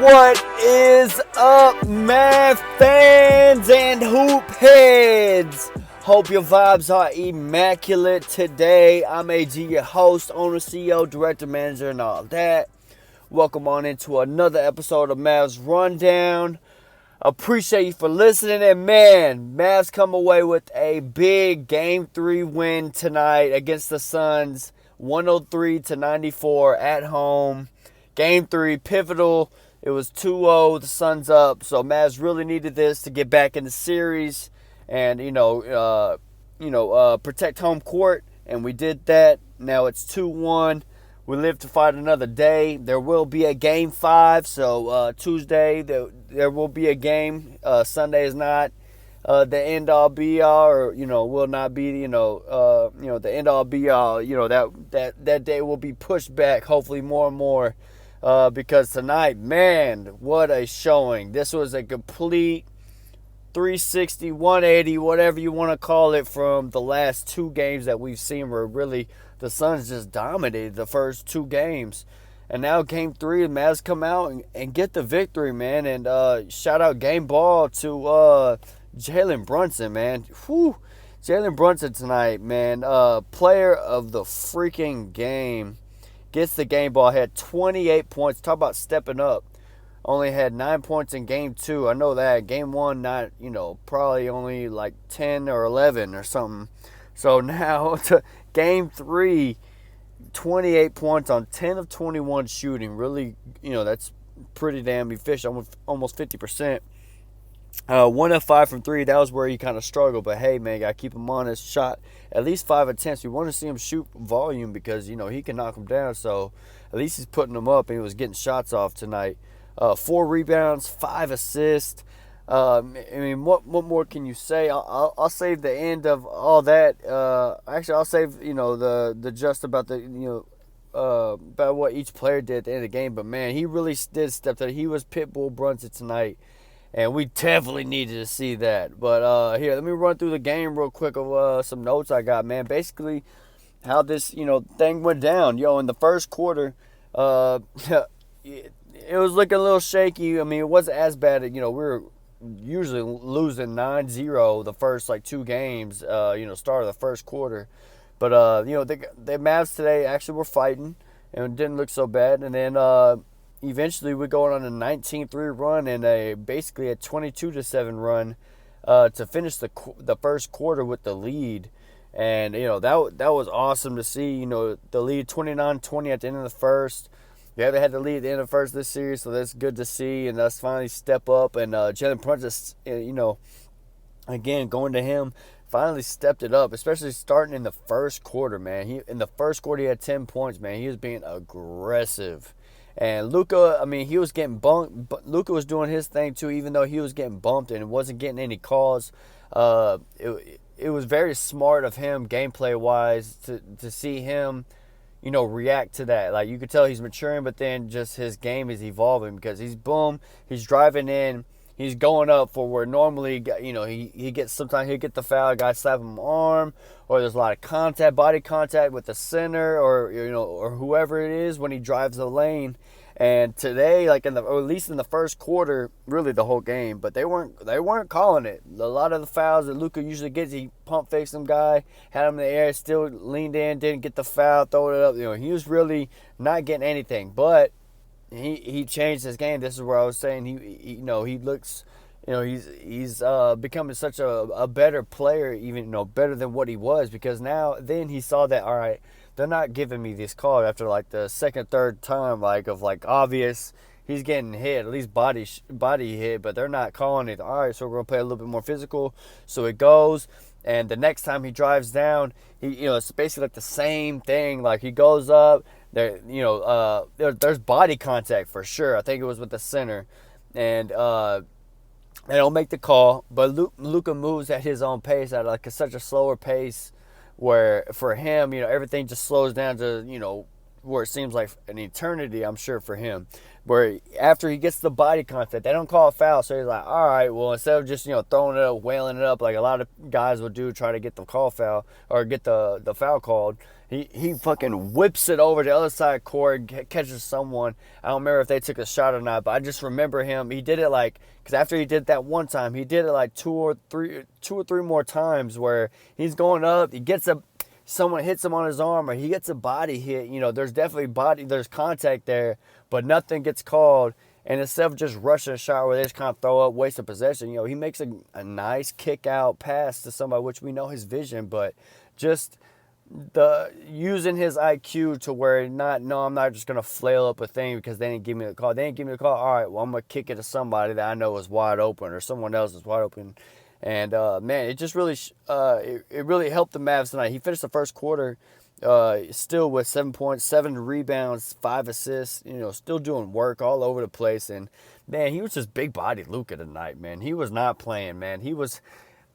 What is up, Mav fans and hoop heads? Hope your vibes are immaculate today. I'm AG, your host, owner, CEO, director, manager, and all that. Welcome on into another episode of Mavs Rundown. Appreciate you for listening. And man, Mavs come away with a big Game 3 win tonight against the Suns, 103-94 at home. Game 3, pivotal. It was 2-0, the Suns up, so Mavs really needed this to get back in the series and, protect home court, and we did that. Now it's 2-1. We live to fight another day. There will be a Game 5, so Tuesday there will be a game. Sunday is not the end-all, be-all, or, will not be, the end-all, be-all. That day will be pushed back, hopefully more and more. Because tonight, man, what a showing. This was a complete 360, 180, whatever you want to call it, from the last two games that we've seen where really the Suns just dominated the first two games. And now Game 3, the Mavs come out and get the victory, man. And shout out game ball to Jalen Brunson, man. Whew. Jalen Brunson tonight, man. Player of the freaking game. Gets the game ball, had 28 points. Talk about stepping up. Only had 9 points in Game 2. I know that. Game 1, not, probably only like 10 or 11 or something. So now to Game 3, 28 points on 10 of 21 shooting. Really, that's pretty damn efficient, almost 50%. 1 of 5 from 3, that was where he kind of struggled. But hey, man, got to keep him on his shot. At least 5 attempts. We want to see him shoot volume because, he can knock him down. So at least he's putting them up, and he was getting shots off tonight. 4 rebounds, 5 assists. What more can you say? I'll save the end of all that. Actually, I'll save, the just about the, about what each player did at the end of the game. But, man, he really did step up. He was PITBULL BRUNSON tonight. And we definitely needed to see that. But here, let me run through the game real quick of some notes I got, man. Basically, how this, thing went down. In the first quarter, it was looking a little shaky. I mean, it wasn't as bad. We were usually losing 9-0 the first, two games, start of the first quarter. But, the Mavs today actually were fighting, and it didn't look so bad. And then, eventually, we're going on a 19-3 run and basically a 22-7 run to finish the first quarter with the lead. And, that was awesome to see, the lead 29-20 at the end of the first. We haven't had the lead at the end of the first this series, so that's good to see. And us finally step up. And Jalen Brunson, again, going to him, finally stepped it up, especially starting in the first quarter, man. In the first quarter, he had 10 points, man. He was being aggressive. And LUKA, he was getting bumped, but LUKA was doing his thing too, even though he was getting bumped and wasn't getting any calls. It was very smart of him, gameplay-wise, to see him, react to that. Like, you could tell he's maturing, but then just his game is evolving because he's driving in, he's going up for where normally, he gets, sometimes he'll get the foul, guy slap him arm, or there's a lot of contact, body contact with the center, or whoever it is when he drives the lane. And today, or at least in the first quarter, really the whole game, but they weren't calling it. A lot of the fouls that LUKA usually gets, he pump faked some guy, had him in the air, still leaned in, didn't get the foul, throw it up. He was really not getting anything, but he changed his game. This is where I was saying he looks, he's becoming such a better player, even better than what he was, because then he saw that, all right, they're not giving me this call after the second, third time, obvious he's getting hit, at least body hit, but they're not calling it. All right, so we're gonna play a little bit more physical. So it goes, and the next time he drives down, it's basically the same thing. He goes up there, there's body contact for sure. I think it was with the center, and they don't make the call, but LUKA moves at his own pace, at such a slower pace, where for him, everything just slows down to, where it seems like an eternity, I'm sure, for him. Where after he gets the body contact, they don't call a foul, so he's like, all right, well, instead of just, throwing it up, wailing it up like a lot of guys would do, try to get the call foul, or get the foul called, He fucking whips it over the other side court, catches someone. I don't remember if they took a shot or not, but I just remember him. He did it like, because after he did that one time, he did it like two or three more times where he's going up, he gets someone hits him on his arm, or he gets a body hit. You know, there's definitely there's contact there, but nothing gets called. And instead of just rushing a shot where they just kind of throw up, waste of possession, you know, he makes a nice kick out pass to somebody, which we know his vision, but just the using his IQ to where I'm not just gonna flail up a thing because they didn't give me the call. They didn't give me the call. All right, well, I'm gonna kick it to somebody that I know is wide open, or someone else is wide open. And man, it just really it really helped the Mavs tonight. He finished the first quarter still with 7 points, 7 rebounds, 5 assists. You know, still doing work all over the place. And man, he was just big bodied LUKA tonight. Man, he was not playing. Man, he was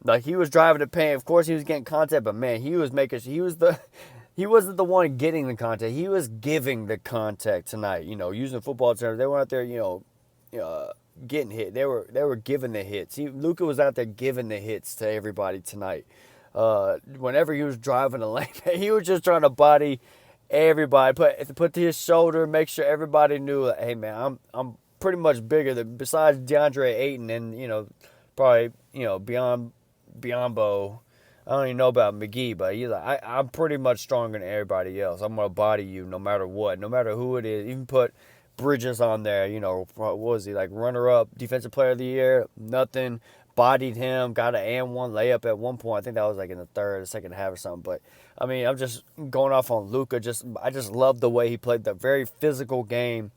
driving the paint. Of course, he was getting contact, but man, he wasn't the one getting the contact. He was giving the contact tonight. You know, using football terms, they were out there. Getting hit. They were giving the hits. LUKA was out there giving the hits to everybody tonight. Whenever he was driving the lane, he was just trying to body everybody, put to his shoulder, make sure everybody knew, hey man, I'm pretty much bigger than, besides DeAndre Ayton and, you know, probably, you know, beyond Bo. I don't even know about McGee, but he's like, I'm pretty much stronger than everybody else. I'm gonna body you no matter what, no matter who it is. Even put Bridges on there, you know, what was he, like runner-up, defensive player of the year, nothing. Bodied him, got an and-one layup at one point. I think that was like in the second half or something. But, I mean, I'm just going off on LUKA. I just love the way he played, the very physical game.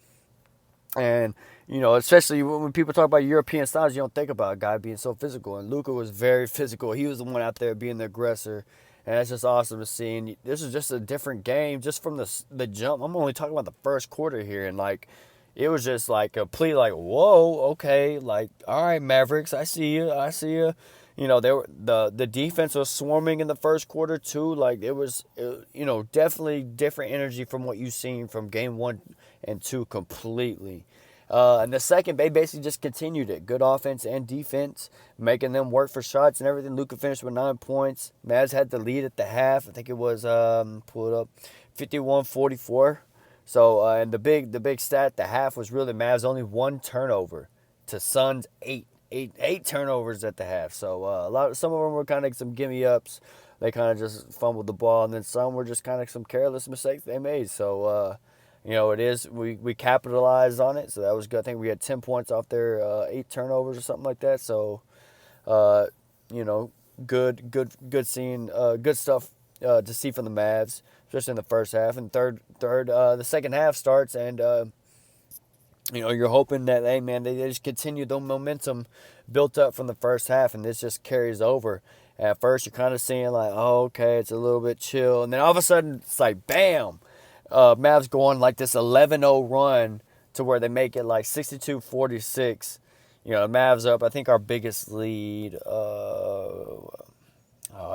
And, you know, especially when people talk about European styles, you don't think about a guy being so physical. And LUKA was very physical. He was the one out there being the aggressor. And that's just awesome to see. And this is just a different game just from the jump. I'm only talking about the first quarter here. And, like, it was just like complete, like, whoa, okay, like, all right, Mavericks, I see you. You know, the defense was swarming in the first quarter too. Like you know, definitely different energy from what you've seen from game 1 and 2 completely. And the second, they basically just continued it. Good offense and defense, making them work for shots and everything. LUKA finished with 9 points. Mavs had the lead at the half. I think it was pull it up, 51-44. So, and the big stat at the half was really Mavs only 1 turnover to Suns 8 turnovers at the half. So some of them were kind of some gimme ups. They kind of just fumbled the ball, and then some were just kind of some careless mistakes they made. So you know, we capitalized on it. So that was good. I think we had 10 points off their 8 turnovers or something like that. So you know, good seeing good stuff to see from the Mavs, especially in the first half. And the second half starts, and you know, you're hoping that, hey man, they just continue the momentum built up from the first half, and this just carries over. At first, you're kind of seeing like, oh, okay, it's a little bit chill, and then all of a sudden, it's like, bam, Mavs go on like this 11-0 run to where they make it like 62-46. You know, the Mavs up. I think our biggest lead. I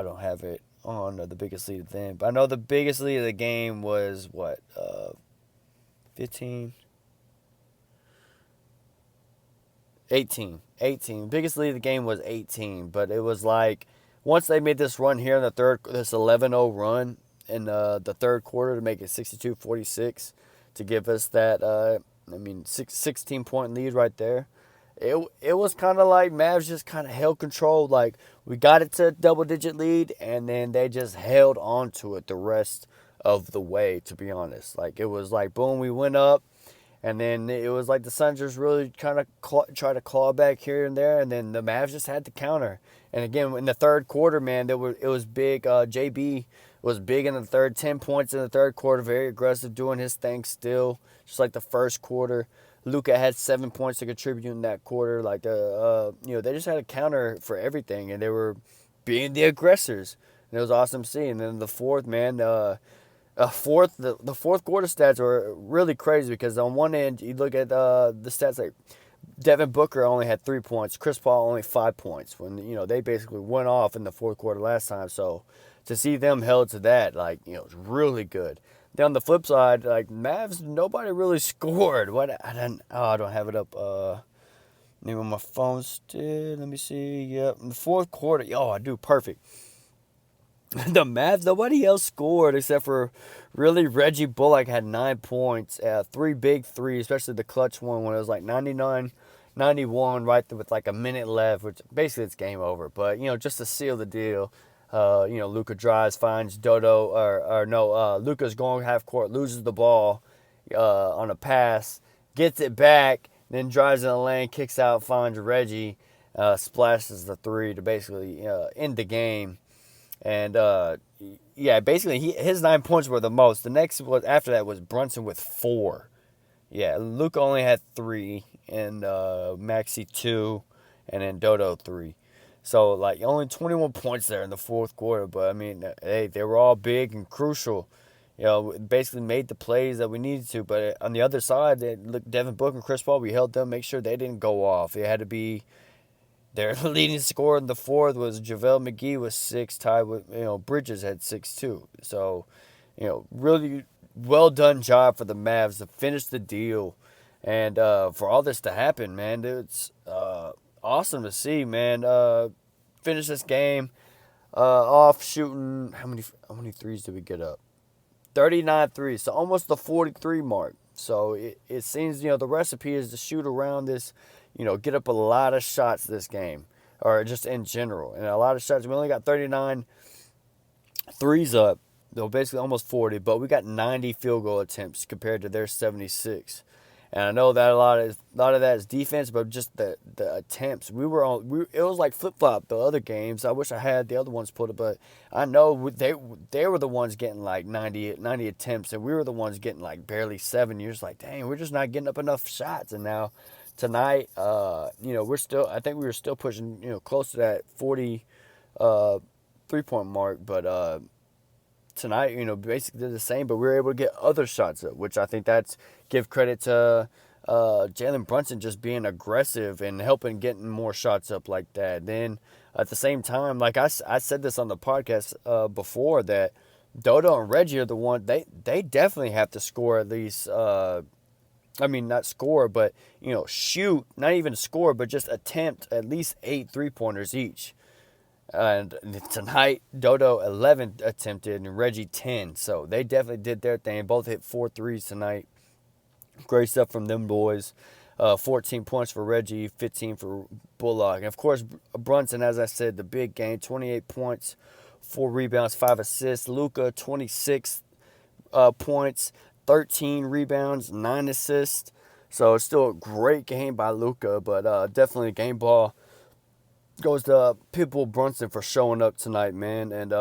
don't have it on the biggest lead of them, but I know the biggest lead of the game was what, 15. 18. Biggest lead of the game was 18, but it was like once they made this run here in this 11-0 run in the third quarter to make it 62-46 to give us that 16-point lead right there. It was kind of like Mavs just kind of held control. Like, we got it to a double-digit lead, and then they just held on to it the rest of the way, to be honest. Like, it was like, boom, we went up, and then it was like the Suns just really kind of try to claw back here and there, and then the Mavs just had to counter. And again, in the third quarter, man, it was big. JB was big in the third, 10 points in the third quarter, very aggressive, doing his thing still, just like the first quarter. LUKA had 7 points to contribute in that quarter. Like, you know, they just had a counter for everything, and they were being the aggressors. And it was awesome to see. And then the fourth, man, the fourth quarter stats were really crazy because on one end, you look at the stats like Devin Booker only had 3 points, Chris Paul only 5 points. When, you know, they basically went off in the fourth quarter last time. So to see them held to that, like, you know, it's really good. Then on the flip side, like, Mavs, nobody really scored. I don't have it up. Maybe on my phone still. Let me see. Yep, in the fourth quarter. Oh, I do perfect. The Mavs, nobody else scored except for really Reggie Bullock had 9 points, 3 big threes, especially the clutch one when it was like 99-91 right there with like a minute left, which basically it's game over. But, just to seal the deal, Luka drives, finds Dodo, or no, Luka's going half court, loses the ball on a pass, gets it back, then drives in the lane, kicks out, finds Reggie, splashes the three to basically end the game. And basically his 9 points were the most. The next was after that was Brunson with 4. Yeah, Luke only had 3, and Maxi 2, and then Dodo 3. So like only 21 points there in the fourth quarter. But I mean, hey, they were all big and crucial. Basically made the plays that we needed to. But on the other side, look, Devin Booker and Chris Paul, we held them, make sure they didn't go off. It had to be. Their leading scorer in the fourth was JaVale McGee with 6, tied with, Bridges had 6 too. So, really well done job for the Mavs to finish the deal. And for all this to happen, man, it's awesome to see, man. Finish this game off shooting, how many threes did we get up? 39 threes, so almost the 43 mark. So it seems, the recipe is to shoot around this, get up a lot of shots this game, or just in general. And a lot of shots. We only got 39 threes up, though basically almost 40, but we got 90 field goal attempts compared to their 76. And I know that a lot of that is defense, but just the attempts. It was like flip-flop the other games. I wish I had the other ones put it, but I know they were the ones getting like 90 attempts, and we were the ones getting like barely 7. You're just like, dang, we're just not getting up enough shots. And now tonight, I think we were still pushing, close to that 40 3-point mark, but tonight, basically did the same, but we were able to get other shots up, which I think that's give credit to Jalen Brunson just being aggressive and helping getting more shots up like that. Then at the same time, like I said this on the podcast before, that Dodo and Reggie are the one, they definitely have to score at least, not score, but, shoot, not even score, but just attempt at least 8 3-pointers each. And tonight, Dodo 11 attempted and Reggie 10. So they definitely did their thing. Both hit 4 threes tonight. Great stuff from them boys. 14 points for Reggie, 15 for Bullock. And, of course, Brunson, as I said, the big game, 28 points, 4 rebounds, 5 assists. LUKA, 26 points, 13 rebounds, 9 assists. So it's still a great game by LUKA, but definitely a game ball goes to PITBULL Brunson for showing up tonight, man. And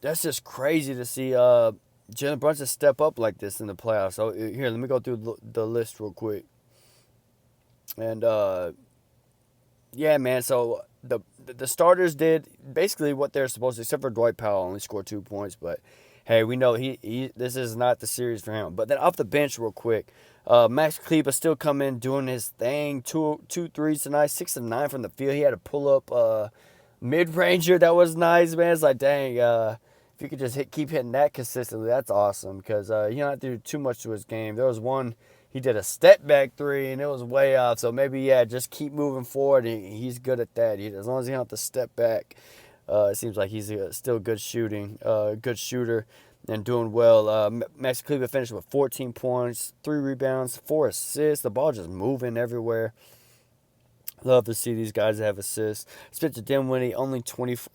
that's just crazy to see Jalen Brunson step up like this in the playoffs. So here, let me go through the list real quick. And yeah, man. So the starters did basically what they're supposed to, except for Dwight Powell only scored 2 points. But hey, we know he this is not the series for him. But then off the bench real quick, Max Kleber still come in doing his thing. Two threes tonight, 6 of 9 from the field. He had a pull up mid-ranger that was nice, man. It's like, dang, if you could just keep hitting that consistently, that's awesome. Because you don't have to do too much to his game. There was one, he did a step back 3 and it was way off. So maybe, just keep moving forward. He's good at that. As long as he don't have to step back, it seems like he's still good shooter. And doing well. Max Kleber finished with 14 points, 3 rebounds, 4 assists. The ball just moving everywhere. Love to see these guys have assists. Spencer Dinwiddie,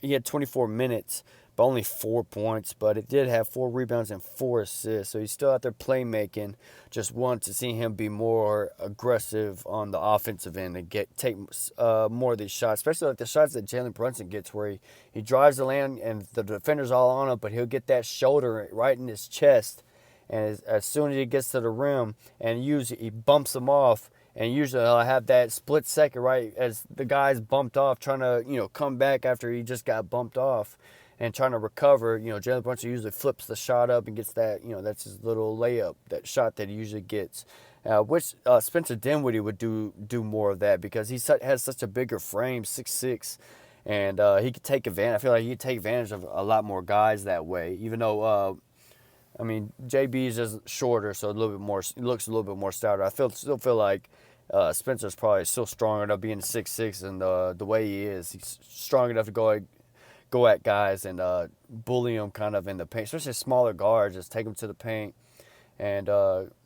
he had 24 minutes, but only 4 points. But it did have 4 rebounds and 4 assists. So he's still out there playmaking. Just want to see him be more aggressive on the offensive end and take more of these shots, especially like the shots that Jalen Brunson gets, where he drives the lane and the defender's all on him, but he'll get that shoulder right in his chest. And as soon as he gets to the rim, and usually he bumps him off. And usually he'll have that split second, right, as the guy's bumped off, trying to, come back after he just got bumped off and trying to recover. Jalen Brunson usually flips the shot up and gets that, that's his little layup, that shot that he usually gets. Which Spencer Dinwiddie would do more of that, because he has such a bigger frame, 6'6", and he could take advantage. I feel like he could take advantage of a lot more guys that way, even though JB is just shorter, so it looks a little bit more stouter. I still feel like Spencer's probably still strong enough being 6'6", and the way he is, he's strong enough to go go at guys and bully them kind of in the paint, especially smaller guards. Just take them to the paint and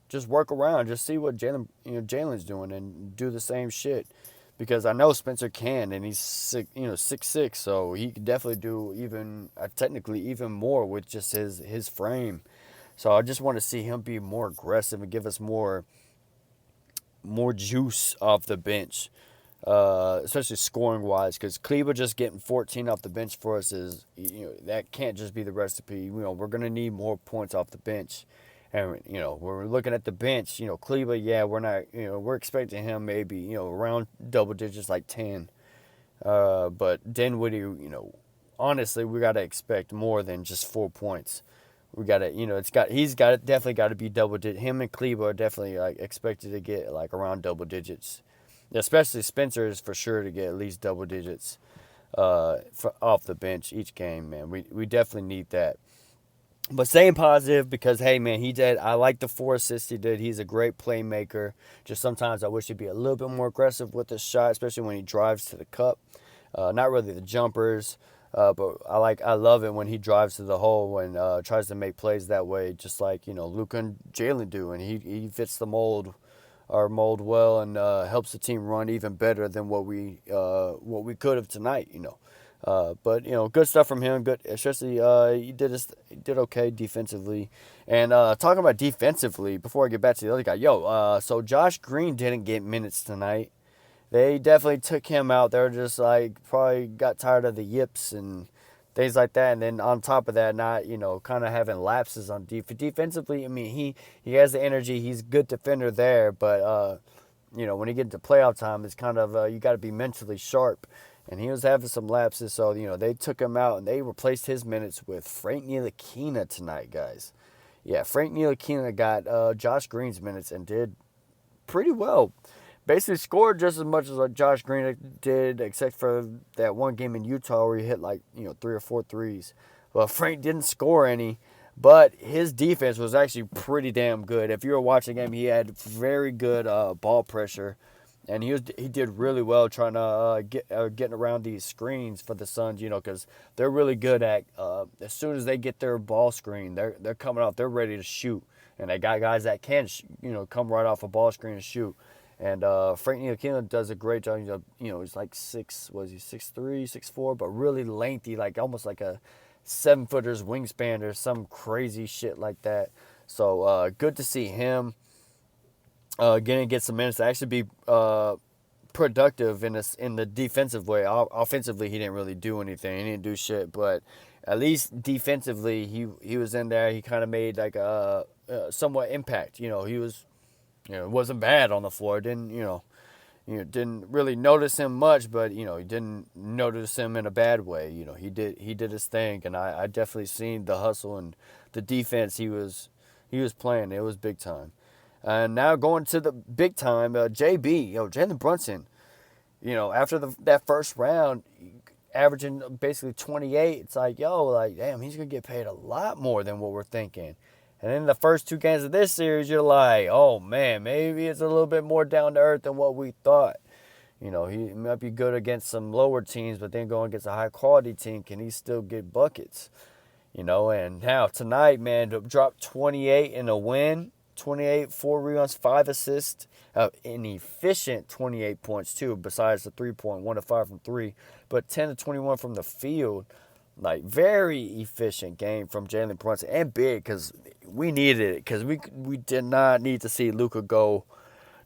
just work around. Just see what Jalen's doing and do the same shit. Because I know Spencer can, and he's 6'6", so he could definitely do even technically even more with just his frame. So I just want to see him be more aggressive and give us more juice off the bench, especially scoring wise. Because Kleber just getting 14 off the bench for us is that can't just be the recipe. We're gonna need more points off the bench. And, we're looking at the bench, Kleber, yeah, we're not, we're expecting him maybe, around double digits, like 10. But Dinwiddie, honestly, we got to expect more than just 4 points. We got to, definitely got to be double digits. Him and Kleber are definitely, like, expected to get, like, around double digits. Especially Spencer is for sure to get at least double digits off the bench each game, man. We definitely need that. But staying positive because, hey, man, I like the 4 assists he did. He's a great playmaker. Just sometimes I wish he'd be a little bit more aggressive with his shot, especially when he drives to the cup. Not really the jumpers, but I love it when he drives to the hole and tries to make plays that way, just like, LUKA and Jalen do. And he fits the mold well and helps the team run even better than what we could have tonight, But good stuff from him. Good, especially he did okay defensively. And talking about defensively, before I get back to the other guy, so Josh Green didn't get minutes tonight. They definitely took him out. They were just like probably got tired of the yips and things like that. And then on top of that, not kind of having lapses on defensively. I mean, he has the energy. He's a good defender there, but when you get into playoff time, it's kind of you got to be mentally sharp. And he was having some lapses, so, they took him out, and they replaced his minutes with Frank Ntilikina tonight, guys. Yeah, Frank Ntilikina got Josh Green's minutes and did pretty well. Basically scored just as much as Josh Green did, except for that one game in Utah where he hit, 3 or 4 threes. Well, Frank didn't score any, but his defense was actually pretty damn good. If you were watching him, he had very good ball pressure. And he did really well trying to getting around these screens for the Suns, because they're really good at as soon as they get their ball screen, they're coming out, they're ready to shoot, and they got guys that can come right off a ball screen and shoot. And Frank Ntilikina does a great job. He's like 6'3", 6'4", but really lengthy, like almost like a 7-footer's wingspan or some crazy shit like that. So good to see him. Get some minutes to actually be productive in the defensive way. Offensively, he didn't really do anything. He didn't do shit, but at least defensively, he was in there. He kind of made like a somewhat impact. He was, it wasn't bad on the floor. Didn't really notice him much, but he didn't notice him in a bad way. He did his thing, and I definitely seen the hustle and the defense he was playing. It was big time. And now going to the big time, JB, Jalen Brunson, after that first round, averaging basically 28, it's like, damn, he's going to get paid a lot more than what we're thinking. And in the first 2 games of this series, you're like, oh, man, maybe it's a little bit more down to earth than what we thought. He might be good against some lower teams, but then going against a high-quality team, can he still get buckets? And now tonight, man, to drop 28 in a win, 28, 4 rebounds, 5 assists, an efficient 28 points too, besides the 3-point, 1 to 5 from 3, but 10 to 21 from the field. Like, very efficient game from Jalen Brunson, and big, because we needed it, because we did not need to see LUKA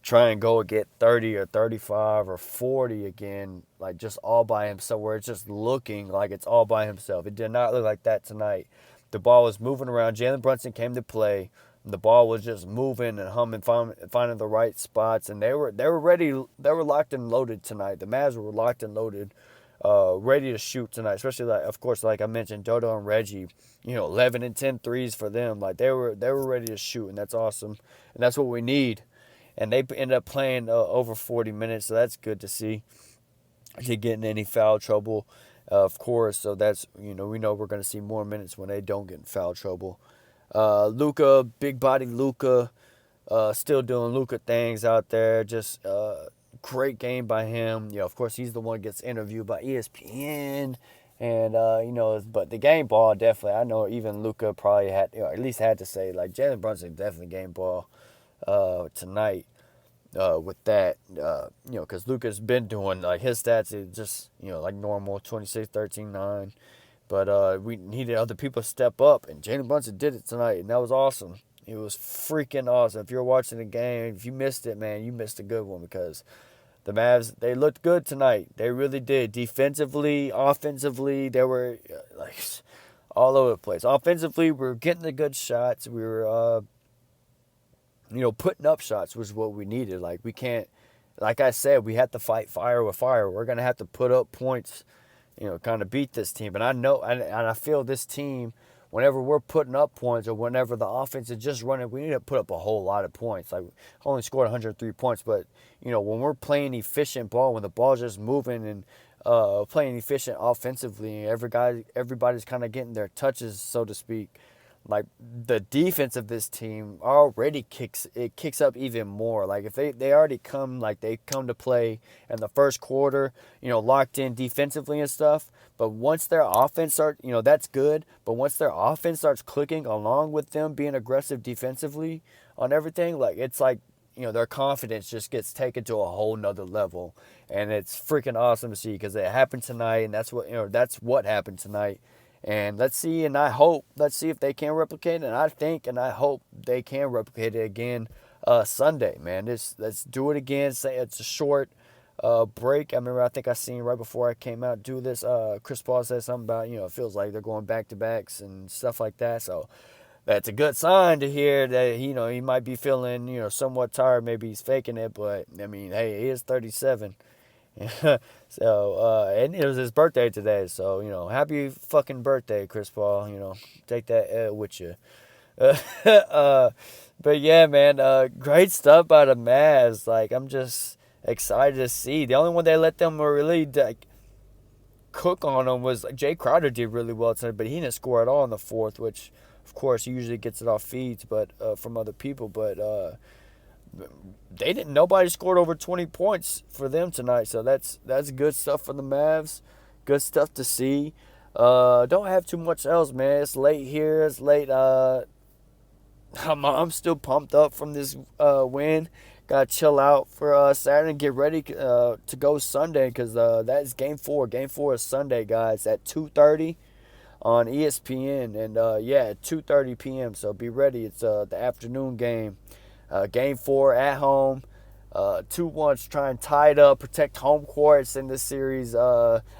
try and go get 30 or 35 or 40 again, like just all by himself, where it's just looking like it's all by himself. It did not look like that tonight. The ball was moving around. Jalen Brunson came to play. The ball was just moving and humming, finding the right spots, and they were ready. They were locked and loaded tonight. The Mavs were locked and loaded, ready to shoot tonight. Especially, of course, like I mentioned, Dodo and Reggie. 11 and 10 threes for them. Like they were ready to shoot, and that's awesome, and that's what we need. And they ended up playing over 40 minutes, so that's good to see. To get in any foul trouble, of course. So that's we know we're going to see more minutes when they don't get in foul trouble. LUKA, big body LUKA, still doing LUKA things out there. Just great game by him. Of course, he's the one who gets interviewed by ESPN And but the game ball definitely. I know even Luka probably had, at least had to say like Jalen Brunson definitely game ball tonight with that. Because Luka's been doing like his stats is just like normal 26, 13, 9. But we needed other people to step up, and Jalen Brunson did it tonight, and that was awesome. It was freaking awesome. If you're watching the game, if you missed it, man, you missed a good one because the Mavs, they looked good tonight. They really did. Defensively, offensively, they were like all over the place. Offensively, we were getting the good shots. We were, putting up shots was what we needed. Like, we can't, like I said, we had to fight fire with fire. We're going to have to put up points, kind of beat this team. And I know, and I feel this team, whenever we're putting up points or whenever the offense is just running, we need to put up a whole lot of points. Like, only scored 103 points, but, when we're playing efficient ball, when the ball's just moving and playing efficient offensively, everybody's kind of getting their touches, so to speak. Like, the defense of this team already kicks up even more. Like, if they already come to play in the first quarter, locked in defensively and stuff. But once their offense starts, that's good. But once their offense starts clicking along with them being aggressive defensively on everything, like, it's like, their confidence just gets taken to a whole nother level. And it's freaking awesome to see because it happened tonight, and that's what happened tonight. And let's see if they can replicate it. And I think and I hope they can replicate it again Sunday, man. Let's do it again. Say it's a short break. I think I seen right before I came out do this. Chris Paul said something about, it feels like they're going back to backs and stuff like that. So that's a good sign to hear that, he might be feeling, somewhat tired. Maybe he's faking it, but hey, he is 37. So, and it was his birthday today. So, happy fucking birthday, Chris Paul. Take that with you. But yeah, man, great stuff by the Mavs. Like, I'm just excited to see. The only one they let them really cook on them was Jay Crowder did really well tonight, but he didn't score at all in the fourth, which, of course, he usually gets it off feeds, but from other people. But nobody scored over 20 points for them tonight, so that's good stuff for the Mavs. Good stuff to see. Don't have too much else, man. It's late here. It's late. I'm still pumped up from this win. Gotta chill out for Saturday and get ready to go Sunday because that's game 4. Game 4 is Sunday, guys, at 2:30 on ESPN, and at 2:30 p.m. So be ready. It's the afternoon game. Game 4 at home. 2-1, try and tie it up, protect home courts in this series.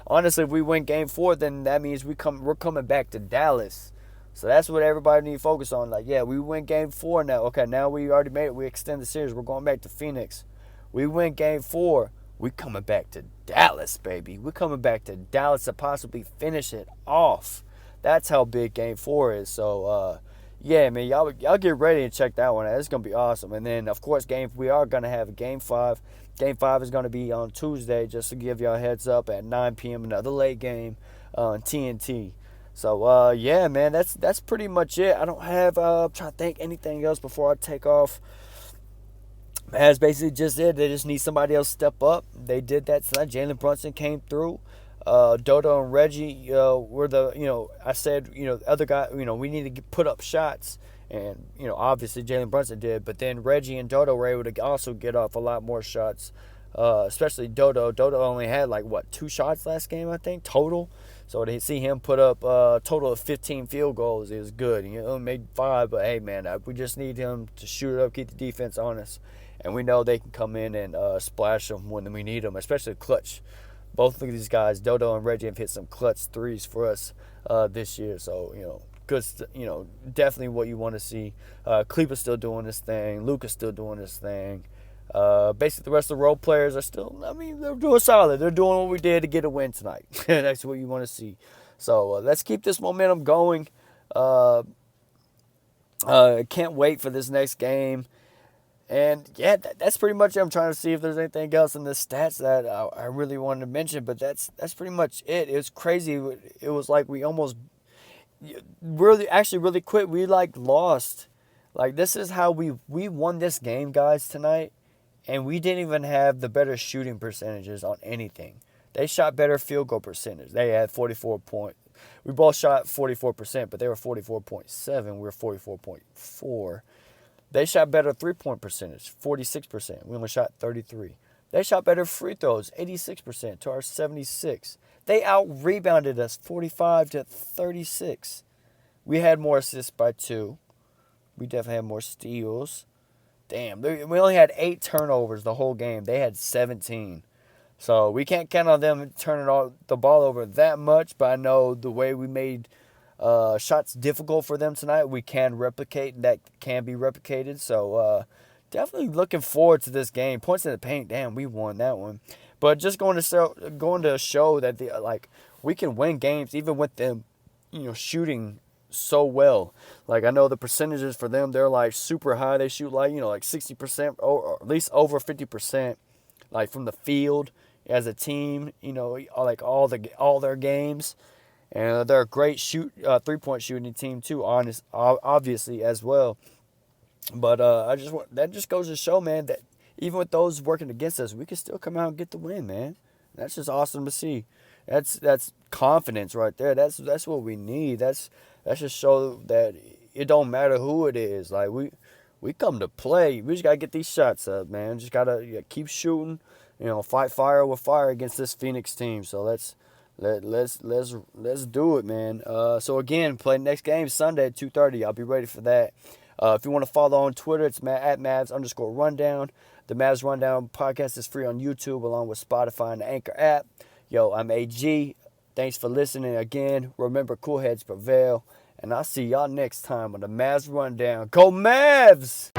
Honestly, if we win Game 4, then that means we're coming back to Dallas. So that's what everybody need to focus on. Like, yeah, we win Game 4 now. Okay, now we already made it. We extend the series. We're going back to Phoenix. We win Game 4. We coming back to Dallas, baby. We're coming back to Dallas to possibly finish it off. That's how big Game 4 is. So, yeah, man, y'all get ready and check that one out. It's going to be awesome. And then, of course, we are going to have a Game 5. Game 5 is going to be on Tuesday, just to give y'all a heads up, at 9 p.m., another late game on TNT. So, yeah, man, that's pretty much it. I don't have, I'm trying to think anything else before I take off. That's basically just it. They just need somebody else to step up. They did that tonight. Jalen Brunson came through. Dodo and Reggie were the, I said, other guy, we need to put up shots. And, obviously Jalen Brunson did. But then Reggie and Dodo were able to also get off a lot more shots, especially Dodo. Dodo only had, 2 shots last game, I think, total. So to see him put up a total of 15 field goals is good. He only made 5, but, hey, man, we just need him to shoot it up, keep the defense honest. And we know they can come in and splash them when we need them, especially clutch. Both of these guys, Dodo and Reggie, have hit some clutch threes for us this year. So, good, definitely what you want to see. Kleber's still doing this thing. LUKA's still doing this thing. Basically, the rest of the role players are still, they're doing solid. They're doing what we did to get a win tonight. That's what you want to see. So, let's keep this momentum going. Can't wait for this next game. And, yeah, that's pretty much it. I'm trying to see if there's anything else in the stats that I really wanted to mention. But that's pretty much it. It was crazy. It was like we almost really quick. We, lost. This is how we won this game, guys, tonight. And we didn't even have the better shooting percentages on anything. They shot better field goal percentage. They had 44 point. We both shot 44%, but they were 44.7. We were 44.4. They shot better three-point percentage, 46%. We only shot 33. They shot better free throws, 86% to our 76. They out-rebounded us 45-36. We had more assists by 2. We definitely had more steals. Damn, we only had 8 turnovers the whole game. They had 17. So we can't count on them turning the ball over that much, but I know the way we made shots difficult for them tonight, we can replicate. That can be replicated. So definitely looking forward to this game. Points in the paint, damn, we won that one. But just going to show that we can win games even with them, shooting so well. Like, I know the percentages for them, they're like super high. They shoot like 60% or at least over 50%, like from the field as a team. Like all their games, and they're a great 3-point shooting team too. Obviously as well. But that just goes to show, man, that even with those working against us, we can still come out and get the win, man. That's just awesome to see. That's confidence right there. That's what we need. That's just show that it don't matter who it is. Like, we come to play. We just gotta get these shots up, man. Just gotta keep shooting. Fight fire with fire against this Phoenix team. So let's do it, man. So again, play next game Sunday at 2:30. I'll be ready for that. If you want to follow on Twitter, it's at Mavs_rundown. The Mavs Rundown podcast is free on YouTube along with Spotify and the Anchor app. Yo, I'm AG. Thanks for listening again. Remember, cool heads prevail. And I'll see y'all next time on the Mavs Rundown. Go Mavs!